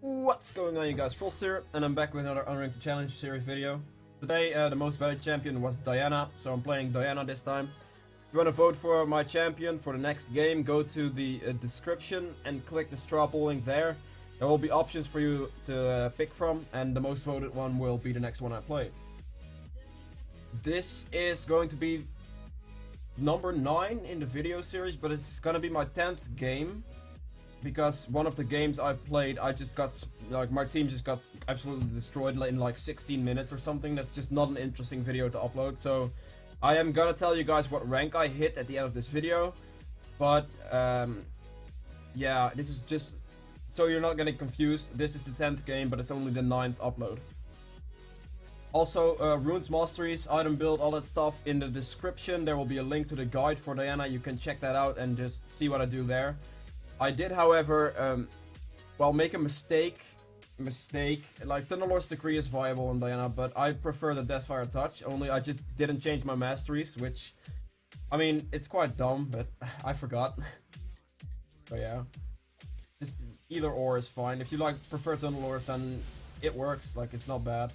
What's going on, you guys? Frost here, and I'm back with another Unranked Challenge series video. Today, the most voted champion was Diana, so I'm playing Diana this time. If you want to vote for my champion for the next game, go to the description and click the straw poll link there. There will be options for you to pick from, and the most voted one will be the next one I play. This is going to be number 9 in the video series, but it's gonna be my 10th game. Because one of the games I played, I just got, my team just got absolutely destroyed in like 16 minutes or something. That's just not an interesting video to upload. So I am gonna tell you guys what rank I hit at the end of this video. But yeah, this is just so you're not getting confused. This is the 10th game, but it's only the 9th upload. Also, runes, masteries, item build, all that stuff in the description. There will be a link to the guide for Diana. You can check that out and just see what I do there. I did, however, make a mistake. Like, Thunderlord's Decree is viable on Diana, but I prefer the Deathfire Touch. Only I just didn't change my masteries, which, I mean, it's quite dumb, but I forgot. So yeah, just either or is fine. If you prefer Thunderlords, then it works. Like, it's not bad.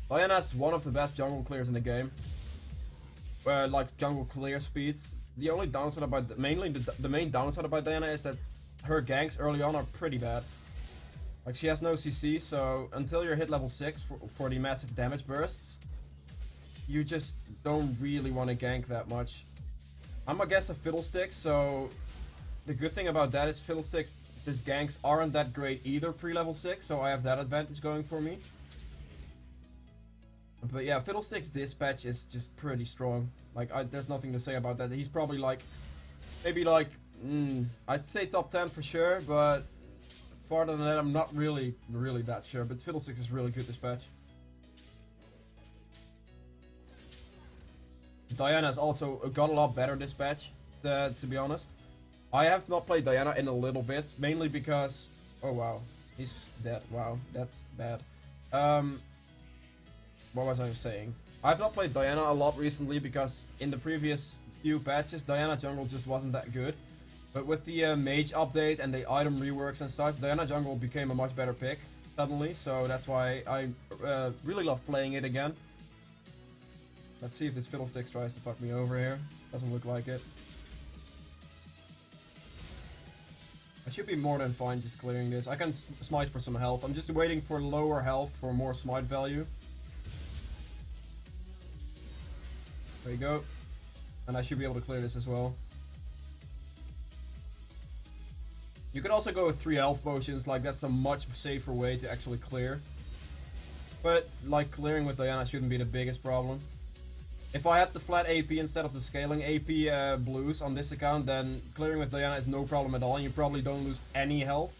Diana's one of the best jungle clears in the game. Like jungle clear speeds. The only downside about the main downside about Diana is that her ganks early on are pretty bad. Like, she has no CC, so until you're hit level 6 for the massive damage bursts, you just don't really want to gank that much. I'm I guess a Fiddlestick, so the good thing about that is Fiddlesticks, his ganks aren't that great either pre-level 6, so I have that advantage going for me. But yeah, Fiddlestick's dispatch is just pretty strong. Like, there's nothing to say about that. He's probably like, maybe like, I'd say top 10 for sure, but farther than that, I'm not really that sure. But Fiddlesticks is really good dispatch. Diana's also got a lot better dispatch, to be honest. I have not played Diana in a little bit, mainly because, oh wow, he's dead. Wow, that's bad. What was I saying? I've not played Diana a lot recently because in the previous few patches, Diana jungle just wasn't that good. But with the mage update and the item reworks and such, Diana jungle became a much better pick suddenly. So that's why I really love playing it again. Let's see if this Fiddlesticks tries to fuck me over here. Doesn't look like it. I should be more than fine just clearing this. I can smite for some health. I'm just waiting for lower health for more smite value. There you go. And I should be able to clear this as well. You could also go with 3 health potions, like that's a much safer way to actually clear. But like clearing with Diana shouldn't be the biggest problem. If I had the flat AP instead of the scaling AP blues on this account, then clearing with Diana is no problem at all, and you probably don't lose any health.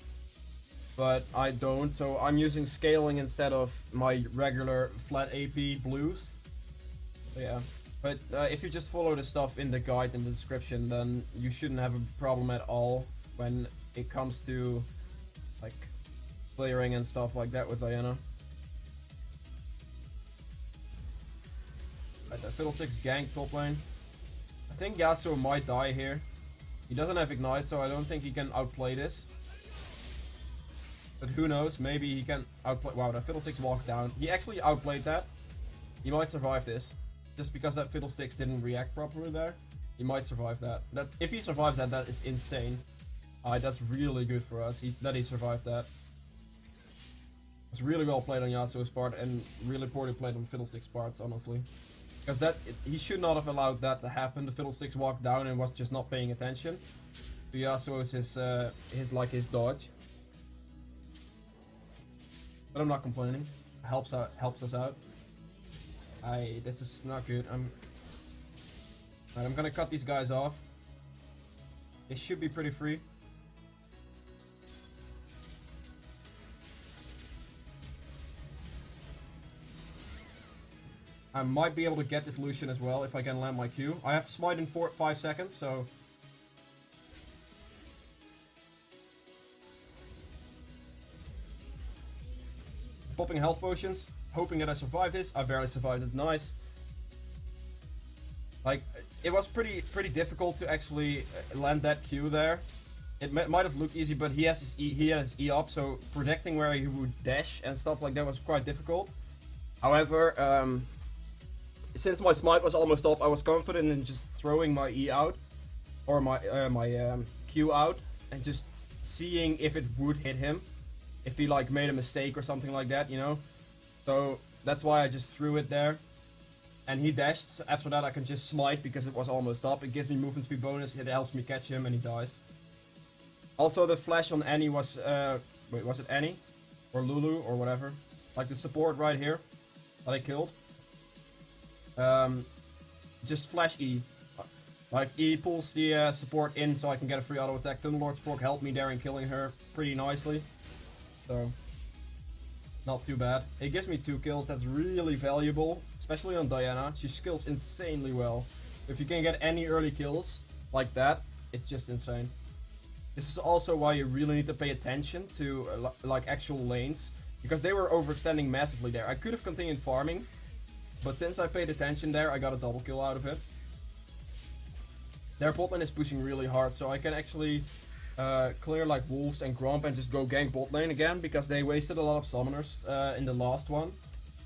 But I don't, so I'm using scaling instead of my regular flat AP blues. So yeah. But if you just follow the stuff in the guide in the description, then you shouldn't have a problem at all when it comes to like clearing and stuff like that with Diana. Right, that Fiddlesticks ganked top lane. I think Yasuo might die here. He doesn't have Ignite, so I don't think he can outplay this. But who knows, maybe he can outplay. Wow, that Fiddlesticks walked down. He actually outplayed that. He might survive this. Just because that Fiddlesticks didn't react properly there, he might survive that. If he survives that, that is insane. That's really good for us. He survived that. It's really well played on Yasuo's part and really poorly played on Fiddlesticks' parts, honestly. Because he should not have allowed that to happen. The Fiddlesticks walked down and was just not paying attention. So Yasuo's his dodge. But I'm not complaining. Helps us out. This is not good. I'm gonna cut these guys off. They should be pretty free. I might be able to get this Lucian as well if I can land my Q. I have smite in 5 seconds, so popping health potions. Hoping that I survive this. I barely survived it. Nice. Like, it was pretty difficult to actually land that Q there. It might have looked easy, but he has his E up, so predicting where he would dash and stuff like that was quite difficult. However, since my smite was almost up, I was confident in just throwing my E out, or my Q out, and just seeing if it would hit him, if he like made a mistake or something like that, you know. So that's why I just threw it there, and he dashed. So after that, I can just smite because it was almost up. It gives me movement speed bonus. It helps me catch him, and he dies. Also, the flash on Annie was wait, was it Annie or Lulu or whatever? Like the support right here that I killed. Just flash E. Like E pulls the support in so I can get a free auto attack. Thunderlord's Proc helped me there in killing her pretty nicely. So, not too bad. It gives me 2 kills, that's really valuable. Especially on Diana, she skills insanely well. If you can get any early kills like that, it's just insane. This is also why you really need to pay attention to like actual lanes. Because they were overextending massively there. I could have continued farming, but since I paid attention there, I got a double kill out of it. Their bot lane is pushing really hard, so I can actually clear like wolves and Gromp and just go gank bot lane again, because they wasted a lot of summoners in the last one.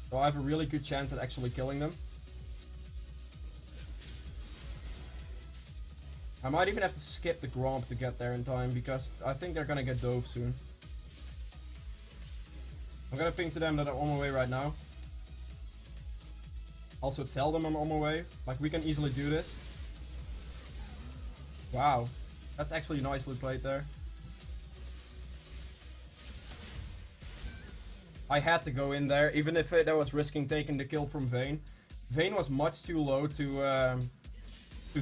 So I have a really good chance at actually killing them. I might even have to skip the Gromp to get there in time, because I think they're gonna get dove soon. I'm gonna ping to them that I'm on my way right now. Also tell them I'm on my way. Like, we can easily do this. Wow. That's actually nicely played there. I had to go in there, even if that was risking taking the kill from Vayne. Vayne was much too low to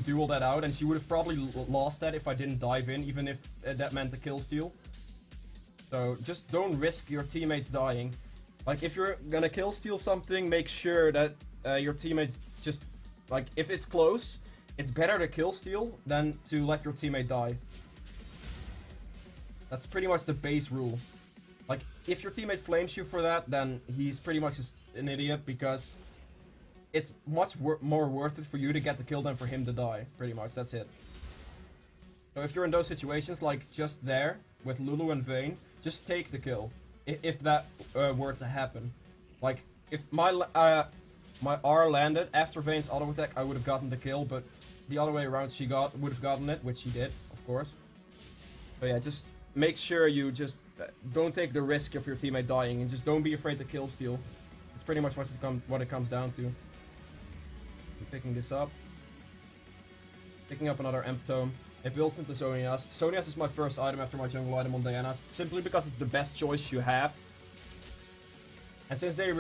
duel that out, and she would have probably lost that if I didn't dive in, even if that meant the kill steal. So just don't risk your teammates dying. Like, if you're gonna kill steal something, make sure that your teammates just, like, if it's close, it's better to kill steal than to let your teammate die. That's pretty much the base rule. Like, if your teammate flames you for that, then he's pretty much just an idiot, because it's much more worth it for you to get the kill than for him to die. Pretty much, that's it. So if you're in those situations, like just there, with Lulu and Vayne, just take the kill. If that were to happen. Like, if my R landed after Vayne's auto attack, I would have gotten the kill, but the other way around, she would have gotten it, which she did, of course. So yeah, just make sure you just don't take the risk of your teammate dying, and just don't be afraid to kill steal. It's pretty much what it comes down to. I'm picking this up. Picking up another Emp Tome. It builds into Zonias. Zonias is my first item after my jungle item on Diana, simply because it's the best choice you have. And since they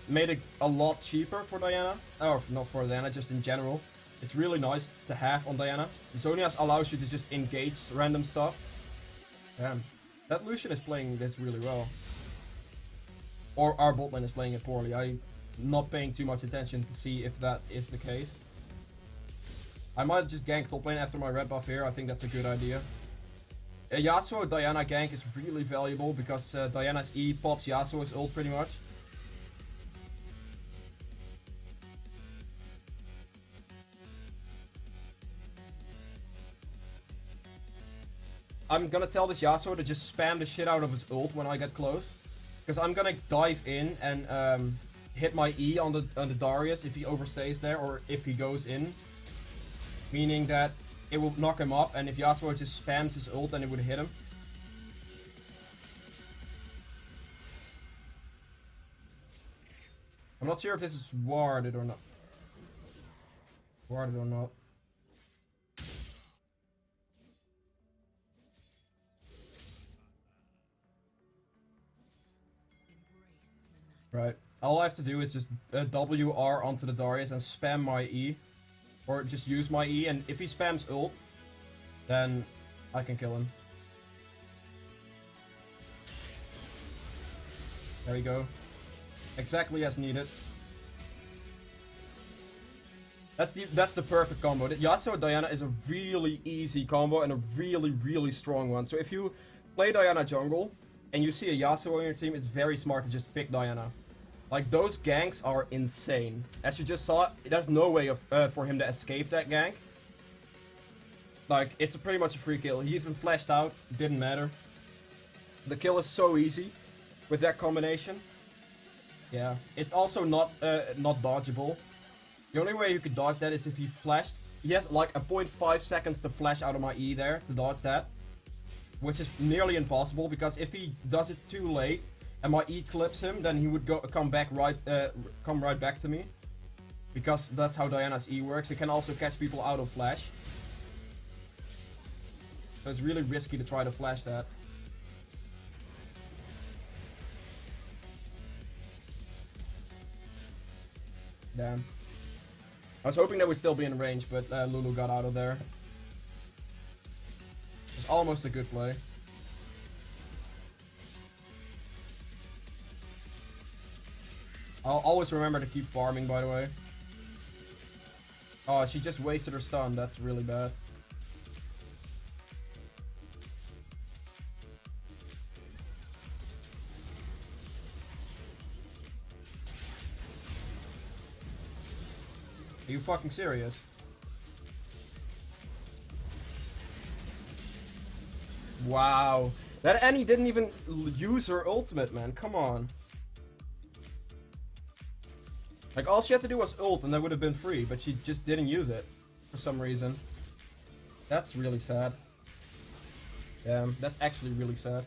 made it a lot cheaper for Diana, or not for Diana, just in general, it's really nice to have on Diana. Zonias allows you to just engage random stuff. Damn, that Lucian is playing this really well. Or our bot lane is playing it poorly. I'm not paying too much attention to see if that is the case. I might just gank top lane after my red buff here. I think that's a good idea. A Yasuo Diana gank is really valuable, because Diana's E pops Yasuo's ult pretty much. I'm gonna tell this Yasuo to just spam the shit out of his ult when I get close, because I'm gonna dive in and hit my E on the Darius if he overstays there, or if he goes in. Meaning that it will knock him up, and if Yasuo just spams his ult, then it would hit him. I'm not sure if this is warded or not. Warded or not. Right. All I have to do is just WR onto the Darius and spam my E. Or just use my E, and if he spams ult, then I can kill him. There we go. Exactly as needed. That's the perfect combo. Yasuo Diana is a really easy combo and a really strong one. So if you play Diana jungle and you see a Yasuo on your team, it's very smart to just pick Diana. Like, those ganks are insane. As you just saw, there's no way for him to escape that gank. Like, it's pretty much a free kill. He even flashed out, didn't matter. The kill is so easy with that combination. Yeah, it's also not dodgeable. The only way you could dodge that is if he flashed. He has like a 0.5 seconds to flash out of my E there to dodge that. Which is nearly impossible, because if he does it too late and my E clips him, then he would come right back to me. Because that's how Diana's E works. It can also catch people out of flash. So it's really risky to try to flash that. Damn. I was hoping that would still be in range, but Lulu got out of there. It's almost a good play. I'll always remember to keep farming, by the way. Oh, she just wasted her stun. That's really bad. Are you fucking serious? Wow. That Annie didn't even use her ultimate, man. Come on. Like, all she had to do was ult and that would have been free, but she just didn't use it for some reason. That's really sad. Damn, that's actually really sad.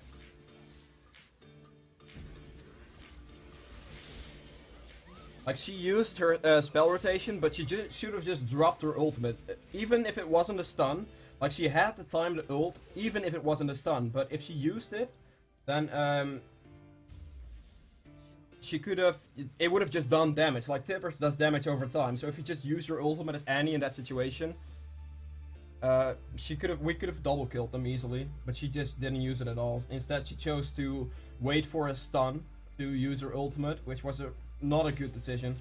Like, she used her spell rotation, but she should have just dropped her ultimate. Even if it wasn't a stun. Like, she had the time to ult, even if it wasn't a stun. But if she used it, then she could have... It would have just done damage. Like, Tippers does damage over time. So if you just use your ultimate as Annie in that situation, we could have double killed them easily. But she just didn't use it at all. Instead, she chose to wait for a stun to use her ultimate, which was not a good decision.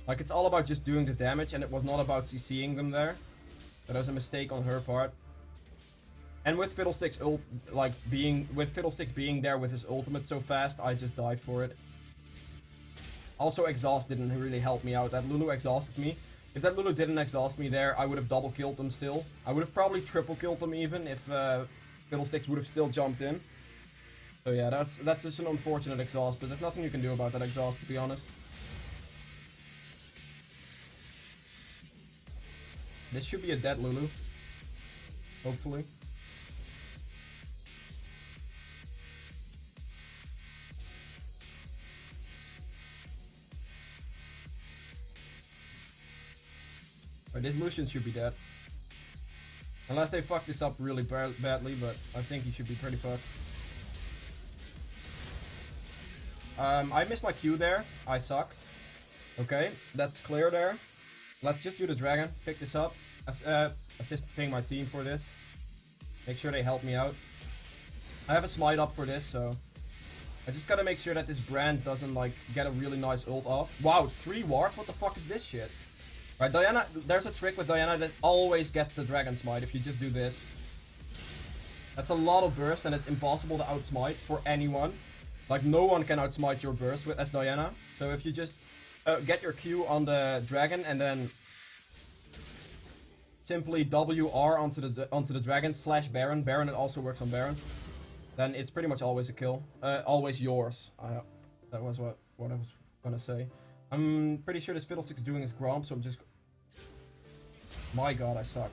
Like, it's all about just doing the damage, and it was not about CCing them there. That was a mistake on her part. And with Fiddlesticks Fiddlesticks being there with his ultimate so fast, I just died for it. Also, exhaust didn't really help me out. That Lulu exhausted me. If that Lulu didn't exhaust me there, I would have double killed them still. I would have probably triple killed them even if Fiddlesticks would have still jumped in. So yeah, that's just an unfortunate exhaust, but there's nothing you can do about that exhaust, to be honest. This should be a dead Lulu. Hopefully. Or this Lucian should be dead. Unless they fuck this up really badly, but I think he should be pretty fucked. I missed my Q there. I suck. Okay, that's clear there. Let's just do the dragon. Pick this up. Assist ping my team for this. Make sure they help me out. I have a smite up for this, so I just gotta make sure that this brand doesn't like get a really nice ult off. Wow, 3 wards? What the fuck is this shit? Right, Diana. There's a trick with Diana that always gets the dragon smite if you just do this. That's a lot of burst, and it's impossible to outsmite for anyone. Like, no one can outsmite your burst as Diana. So if you just get your Q on the dragon and then simply WR onto the dragon / Baron. Baron, it also works on Baron. Then it's pretty much always a kill. Always yours. That was what I was gonna say. I'm pretty sure this Fiddlestick is doing his Gromp, so I'm just... My god, I suck.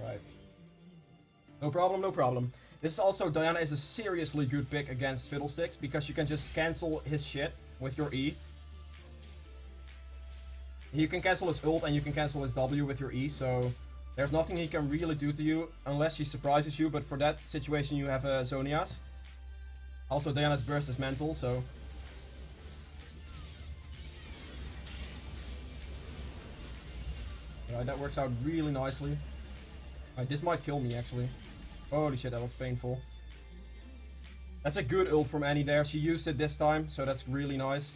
Alright. No problem, no problem. This is also, Diana is a seriously good pick against Fiddlesticks, because you can just cancel his shit with your E. You can cancel his ult and you can cancel his W with your E, so there's nothing he can really do to you unless he surprises you, but for that situation you have Zonias. Also, Diana's burst is mental, so... Alright, that works out really nicely. Alright, this might kill me actually. Holy shit, that was painful. That's a good ult from Annie there. She used it this time, so that's really nice.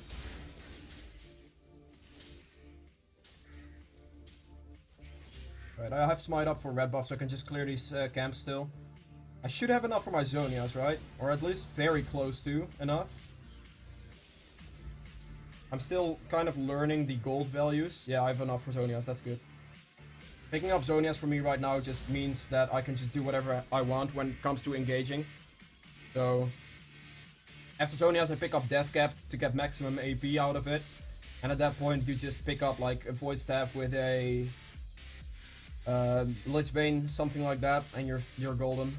Right, I have smite up for red buff, so I can just clear these camps still. I should have enough for my Zonias, right? Or at least very close to enough. I'm still kind of learning the gold values. Yeah, I have enough for Zonias, that's good. Picking up Zonias for me right now just means that I can just do whatever I want when it comes to engaging. So, after Zonias I pick up Death Cap to get maximum AP out of it. And at that point you just pick up like a Void Staff with a Lich Bane, something like that, and you're golden.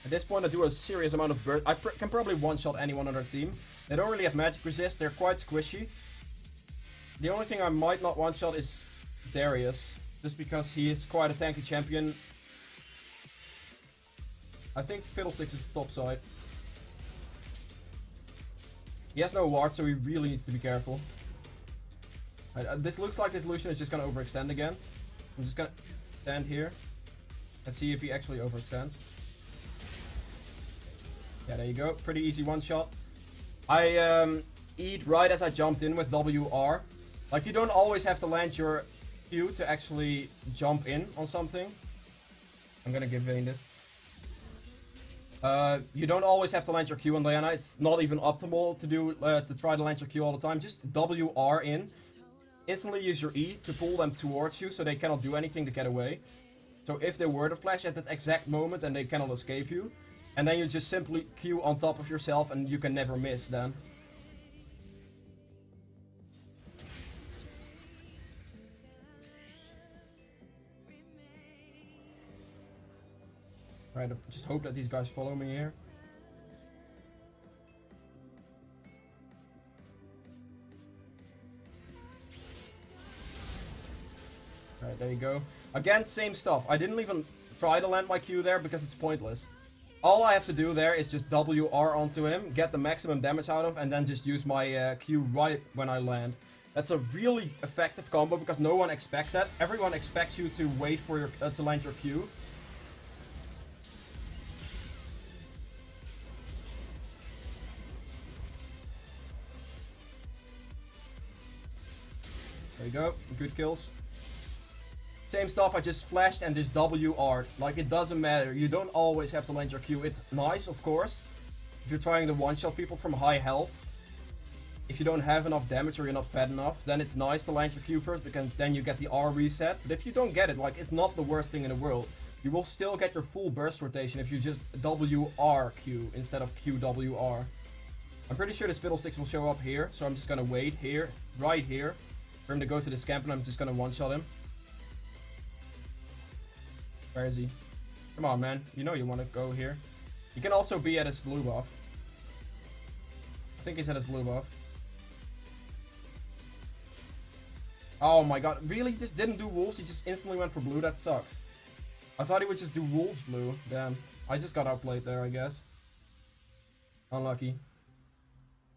At this point I do a serious amount of burst. I can probably one-shot anyone on their team. They don't really have magic resist, they're quite squishy. The only thing I might not one-shot is Darius, just because he is quite a tanky champion. I think Fiddlesticks is top side. He has no ward, so he really needs to be careful. This looks like this Lucian is just gonna overextend again. I'm just gonna stand here and see if he actually overextends. Yeah, there you go. Pretty easy one shot. I eat right as I jumped in with WR. Like, you don't always have to land your Q to actually jump in on something. I'm gonna give Vayne this. You don't always have to land your Q on Diana. It's not even optimal to do to try to land your Q all the time. Just WR in. Instantly use your E to pull them towards you so they cannot do anything to get away. So if they were to flash at that exact moment, then they cannot escape you. And then you just simply Q on top of yourself and you can never miss then. Right, I just hope that these guys follow me here. Alright, there you go. Again, same stuff. I didn't even try to land my Q there because it's pointless. All I have to do there is just WR onto him, get the maximum damage out of, and then just use my Q right when I land. That's a really effective combo because no one expects that. Everyone expects you to wait for your to land your Q. There you go, good kills. Same stuff, I just flashed and just WR'd. Like, it doesn't matter, you don't always have to land your Q. It's nice, of course, if you're trying to one-shot people from high health. If you don't have enough damage or you're not fed enough, then it's nice to land your Q first, because then you get the R reset. But if you don't get it, like, it's not the worst thing in the world. You will still get your full burst rotation if you just WRQ instead of QWR. I'm pretty sure this Fiddlesticks will show up here, so I'm just gonna wait here, right here, for him to go to this camp, and I'm just gonna one-shot him. Where is he? Come on, man. You know you want to go here. He can also be at his blue buff. I think he's at his blue buff. Oh my god. Really? He just didn't do wolves? He just instantly went for blue? That sucks. I thought he would just do wolves blue. Damn. I just got outplayed there, I guess. Unlucky.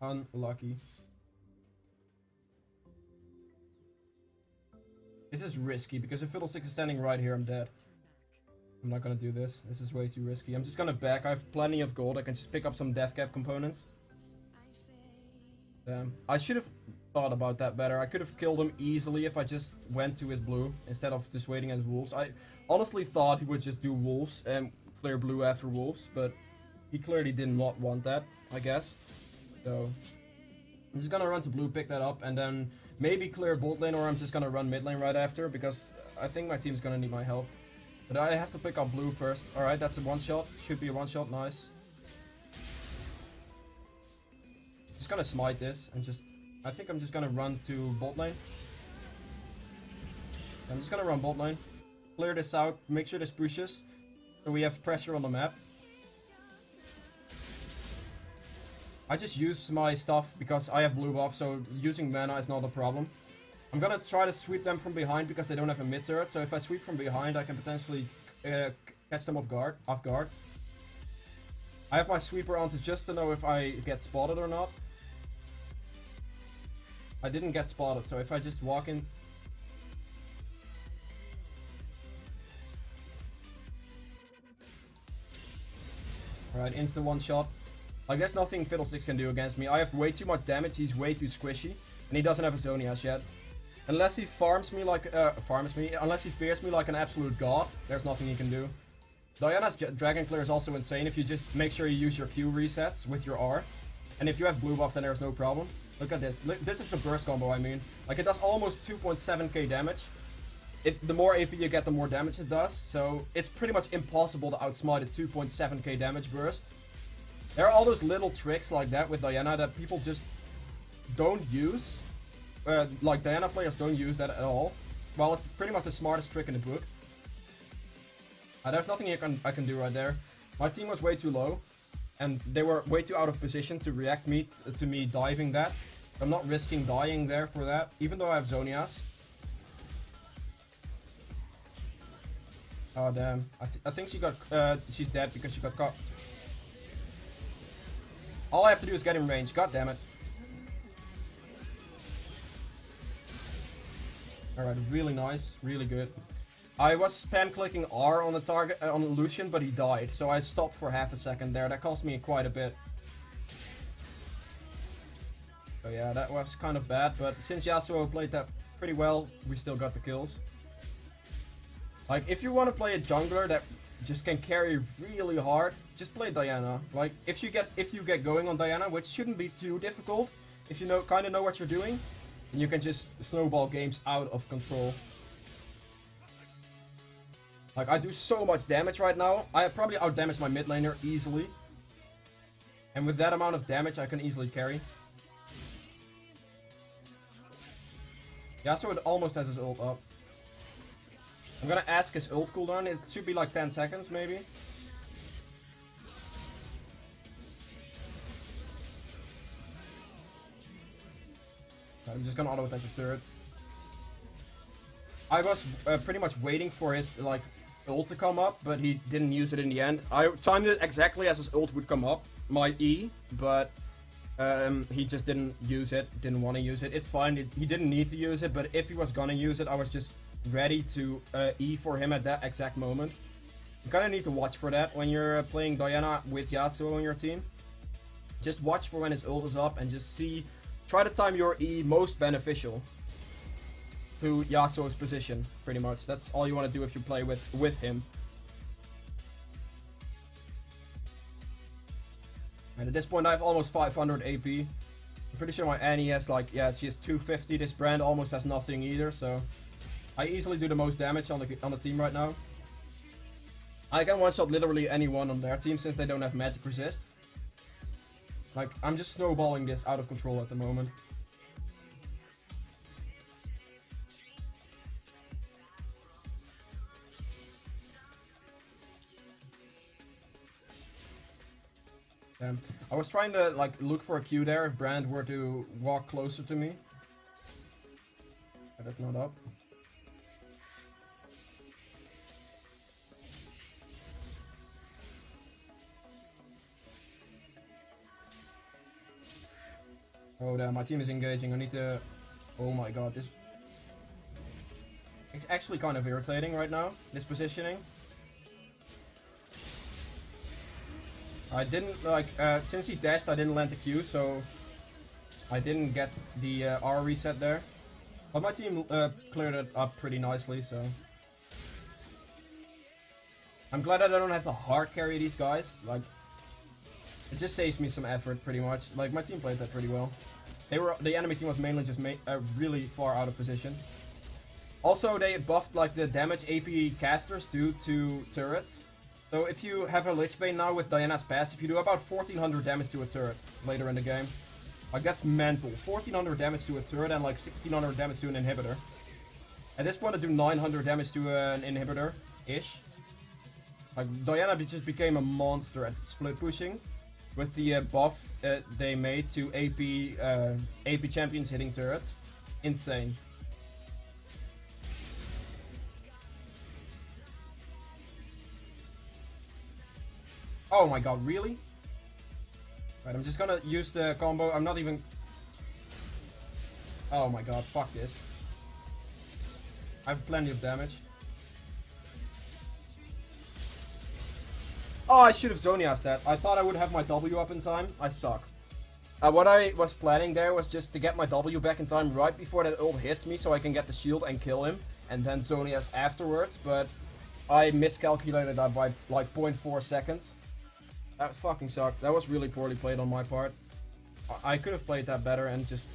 Unlucky. This is risky because if Fiddlesticks is standing right here, I'm dead. I'm not gonna do this. This is way too risky. I'm just gonna back. I have plenty of gold. I can just pick up some death cap components. Damn. I should have thought about that better. I could have killed him easily if I just went to his blue instead of just waiting at wolves. I honestly thought he would just do wolves and clear blue after wolves, but he clearly did not want that, I guess. So I'm just gonna run to blue, pick that up, and then maybe clear bot lane, or I'm just gonna run mid lane right after because I think my team's gonna need my help. But I have to pick up blue first. Alright, that's a one-shot. Should be a one-shot, nice. Just gonna smite this and just... I think I'm just gonna run to bot lane. I'm just gonna run bot lane. Clear this out, make sure this pushes. So we have pressure on the map. I just use my stuff because I have blue buff, so using mana is not a problem. I'm gonna try to sweep them from behind because they don't have a mid turret, so if I sweep from behind I can potentially catch them off guard. I have my sweeper on just to know if I get spotted or not. I didn't get spotted, so if I just walk in... Alright, instant one shot. Like, there's nothing Fiddlesticks can do against me. I have way too much damage, he's way too squishy, and he doesn't have a Zonias yet. Unless he farms me like, unless he fears me like an absolute god, there's nothing he can do. Diana's Dragon Clear is also insane if you just make sure you use your Q resets with your R. And if you have blue buff, then there's no problem. Look at this. Look, this is the burst combo, I mean. Like, it does almost 2.7k damage. The more AP you get, the more damage it does. So, it's pretty much impossible to outsmite a 2.7k damage burst. There are all those little tricks like that with Diana that people just don't use. Like, Diana players don't use that at all. Well, it's pretty much the smartest trick in the book. There's nothing I can do right there. My team was way too low. And they were way too out of position to react to me diving that. I'm not risking dying there for that, even though I have Zonias. Oh damn! I think she got she's dead because she got caught. All I have to do is get in range. God damn it! All right, really nice, really good. I was spam clicking R on the target on Lucian, but he died, so I stopped for half a second there. That cost me quite a bit. So yeah, that was kind of bad, but since Yasuo played that pretty well, we still got the kills. Like, if you want to play a jungler that just can carry really hard, just play Diana. Like, if you get going on Diana, which shouldn't be too difficult, if you kind of know what you're doing, then you can just snowball games out of control. Like, I do so much damage right now. I probably outdamage my mid laner easily. And with that amount of damage, I can easily carry. Yasuo almost has his ult up. I'm gonna ask his ult cooldown. It should be like 10 seconds, maybe. I'm just gonna auto-attack the turret. I was pretty much waiting for his, like, ult to come up, but he didn't use it in the end. I timed it exactly as his ult would come up, my E, but he just didn't use it, didn't want to use it. It's fine, he didn't need to use it, but if he was gonna use it, I was just ready to E for him at that exact moment. You kind of need to watch for that when you're playing Diana with Yasuo on your team. Just watch for when his ult is up and just try to time your E most beneficial to Yasuo's position, pretty much. That's all you want to do if you play with him. And at this point I have almost 500 AP. I'm pretty sure my Annie has like, yeah, she has 250. This brand almost has nothing either, so I easily do the most damage on the team right now. I can one-shot literally anyone on their team since they don't have magic resist. Like, I'm just snowballing this out of control at the moment. I was trying to like look for a Q there if Brand were to walk closer to me. But that's not up. Oh damn, my team is engaging. I need to... Oh my god, this... It's actually kind of irritating right now, this positioning. I didn't, like, since he dashed I didn't land the Q, so I didn't get the R reset there. But my team cleared it up pretty nicely, so... I'm glad that I don't have to hard carry these guys, like... It just saves me some effort, pretty much. Like, my team played that pretty well. The enemy team was mainly just really far out of position. Also, they buffed, like, the damage AP casters due to turrets. So if you have a Lich Bane now with Diana's passive, you do about 1400 damage to a turret later in the game. Like, that's mental. 1400 damage to a turret and, like, 1600 damage to an inhibitor. At this point, I do 900 damage to an inhibitor-ish. Like, Diana just became a monster at split pushing. With the buff they made to AP champions hitting turrets. Insane. Oh my god, really? Right, I'm just gonna use the combo. I'm not even... Oh my god, fuck this. I have plenty of damage. Oh, I should have Zonias that. I thought I would have my W up in time. I suck. What I was planning there was just to get my W back in time right before that ult hits me so I can get the shield and kill him. And then Zonias afterwards, but I miscalculated that by like 0.4 seconds. That fucking sucked. That was really poorly played on my part. I could have played that better and just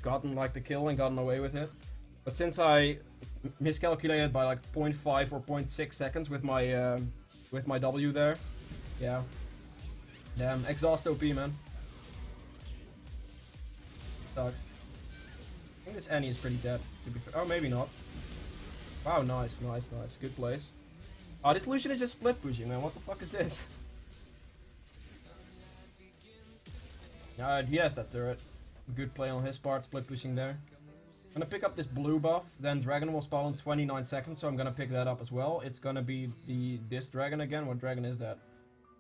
gotten like the kill and gotten away with it. But since I miscalculated by like 0.5 or 0.6 seconds with my W there, yeah. Damn, exhaust OP, man. Sucks. I think this Annie is pretty dead, to be fair. Oh, maybe not. Wow, nice, nice, nice. Good place. Oh, this Lucian is just split pushing, man. What the fuck is this? He has that turret. Good play on his part, split pushing there. I'm gonna pick up this blue buff, then Dragon will spawn in 29 seconds, so I'm gonna pick that up as well. It's gonna be this dragon again. What dragon is that?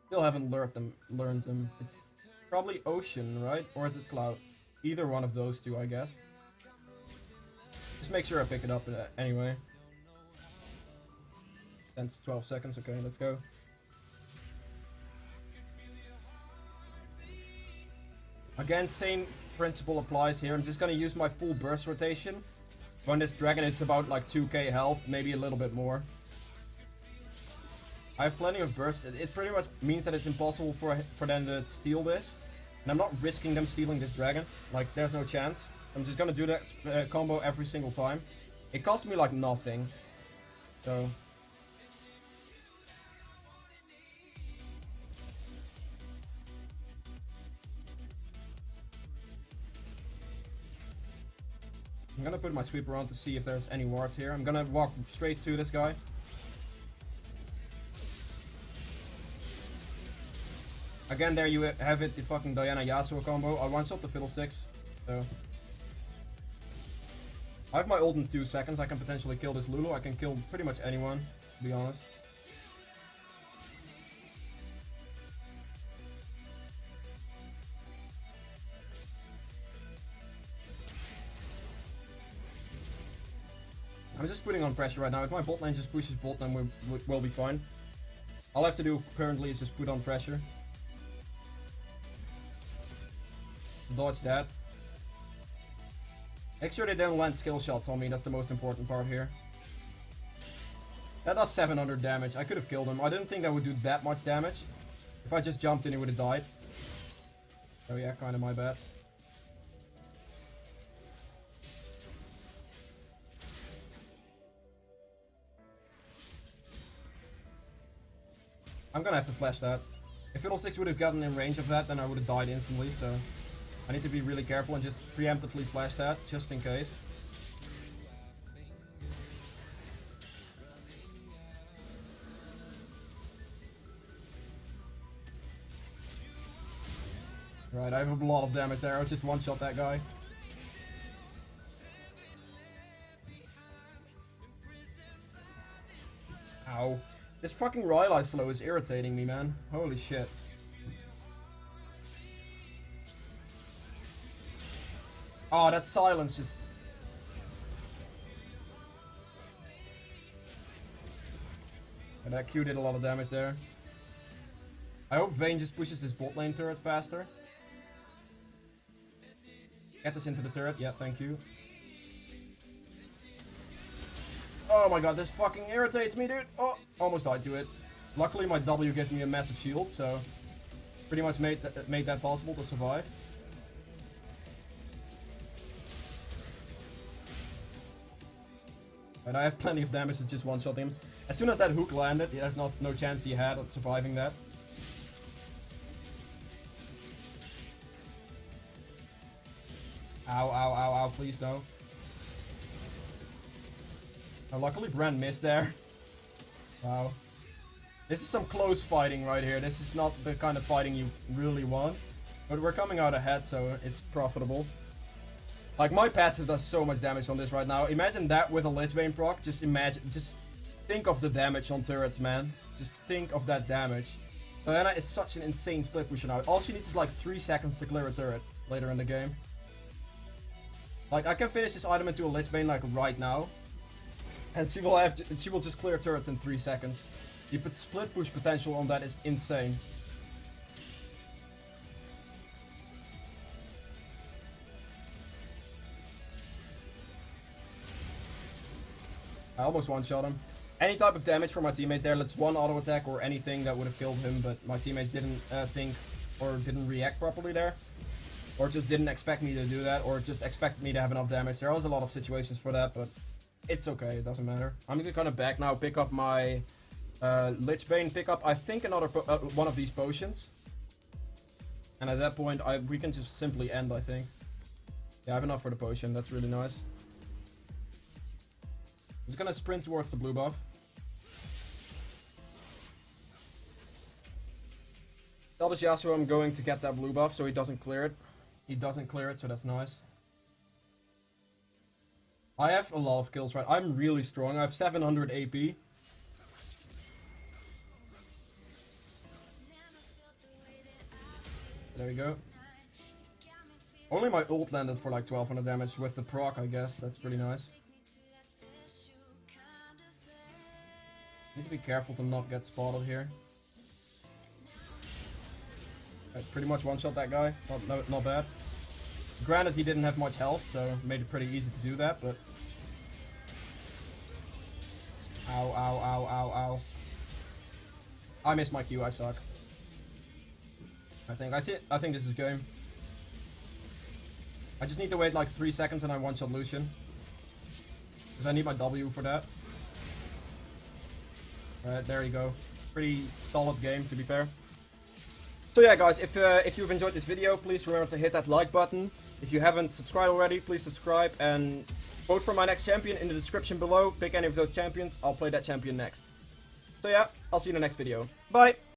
Still haven't learned them. It's probably Ocean, right? Or is it Cloud? Either one of those two, I guess. Just make sure I pick it up anyway. 10 to 12 seconds, okay, let's go. Again, same principle applies here. I'm just gonna use my full burst rotation. On this dragon, it's about like 2k health, maybe a little bit more. I have plenty of burst. It pretty much means that it's impossible for them to steal this. And I'm not risking them stealing this dragon. Like, there's no chance. I'm just gonna do that combo every single time. It costs me like nothing. So... I'm gonna put my sweeper on to see if there's any wards here. I'm gonna walk straight to this guy. Again, there you have it, the fucking Diana Yasuo combo. I one-shot the Fiddlesticks, so... I have my ult in 2 seconds. I can potentially kill this Lulu. I can kill pretty much anyone, to be honest. I'm just putting on pressure right now. If my bot lane just pushes bot, then we'll be fine. All I have to do currently is just put on pressure. Dodge that. Make sure they don't land skill shots on me. That's the most important part here. That does 700 damage. I could have killed him. I didn't think that would do that much damage. If I just jumped in, he would have died. Oh yeah, kind of my bad. I'm gonna have to flash that. If Fiddlesticks would have gotten in range of that, then I would have died instantly, so... I need to be really careful and just preemptively flash that, just in case. Right, I have a lot of damage there. I just one-shot that guy. Ow. This fucking Rylai slow is irritating me, man. Holy shit. Oh, that silence just... And that Q did a lot of damage there. I hope Vayne just pushes this bot lane turret faster. Get this into the turret. Yeah, thank you. Oh my god, this fucking irritates me, dude. Oh, almost died to it. Luckily, my W gives me a massive shield, so... Pretty much made that possible to survive. And I have plenty of damage to just one-shot him. As soon as that hook landed, there's no chance he had of surviving that. Ow, ow, ow, ow, please no. Luckily Brand missed there. Wow. This is some close fighting right here. This is not the kind of fighting you really want. But we're coming out ahead, so it's profitable. Like, my passive does so much damage on this right now. Imagine that with a Lich Bane proc. Just think of the damage on turrets, man. Just think of that damage. Diana is such an insane split pusher now. All she needs is like 3 seconds to clear a turret later in the game. Like, I can finish this item into a Lich Bane like right now. And she will just clear turrets in 3 seconds. You put split push potential on that is insane. I almost one-shot him. any type of damage from my teammate there. Let's one auto attack or anything that would have killed him, but my teammate didn't think or didn't react properly there. Or just didn't expect me to do that, or just expect me to have enough damage. There was a lot of situations for that, but it's okay, it doesn't matter. I'm just gonna back now, pick up my Lichbane, pick up, I think, another one of these potions. And at that point, we can just simply end, I think. Yeah, I have enough for the potion, that's really nice. I'm just gonna sprint towards the blue buff. Tell this Yasuo I'm going to get that blue buff so he doesn't clear it. He doesn't clear it, so that's nice. I have a lot of kills, right? I'm really strong. I have 700 AP. There we go. Only my ult landed for like 1200 damage with the proc, I guess. That's pretty nice. Need to be careful to not get spotted here. Right, pretty much one-shot that guy. Not bad. Granted, he didn't have much health, so made it pretty easy to do that, but... Ow, ow, ow, ow, ow. I missed my Q, I suck. I think this is game. I just need to wait like 3 seconds and I one-shot Lucian. Because I need my W for that. Alright, there you go. Pretty solid game, to be fair. So yeah, guys, if you've enjoyed this video, please remember to hit that like button. If you haven't subscribed already, please subscribe and vote for my next champion in the description below. Pick any of those champions, I'll play that champion next. So yeah, I'll see you in the next video. Bye!